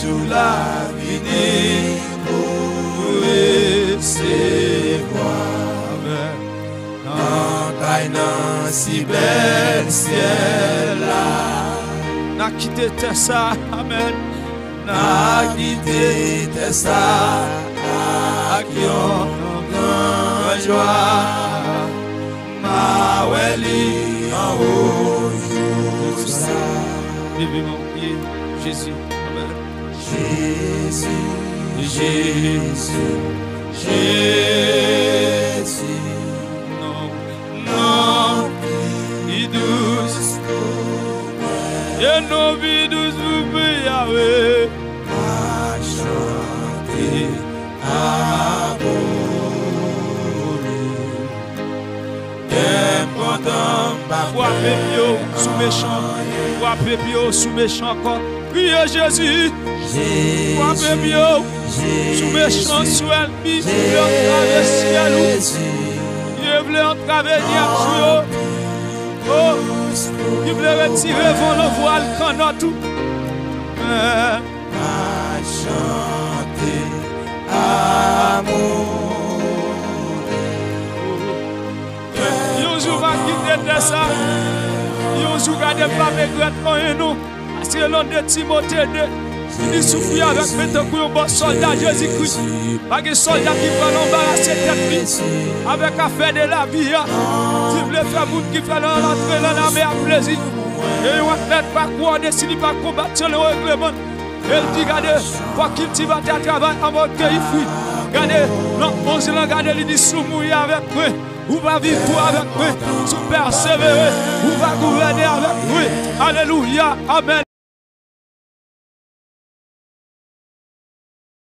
sous la vie pour recevoir. Dans si bel ciel là, n'a quitté ça, amen. N'a quitté ça, qui ont grande joie. Ma weli en haut jour ça. Vivement prier Jésus, amen. Jésus, Jésus, Jésus. Et nos vies douces vous brillent, Yahweh. À chanter, à voler. Sous méchant, sous méchant encore. Priez Jésus. Sous méchant, sous elle, il veut entraver ciel. Il veut entraver ciel. Oh, il voulait retirer vos le voile quand on tout. À chanter amour. Yon jour va quitter de ça. Yon jour va ne pas regretter nous. Parce que l'on de Timothée 2. Il souffre avec maintenant pour un bon soldat Jésus-Christ. Pas de soldat qui va l'embarrasser tête avec affaire de la vie. Si vous voulez faire monde qui fait l'entrée dans l'armée à plaisir. Et on ne pas quoi décider pas combattre le règlement. Elle dit regardez, faut qu'il t'y va à travail en mode qu'il fuit. Regardez, non, on se regarde, il dit soumouiller avec moi. Ou va vivre avec moi, sous persévérer, ou va gouverner avec moi. Alléluia, amen.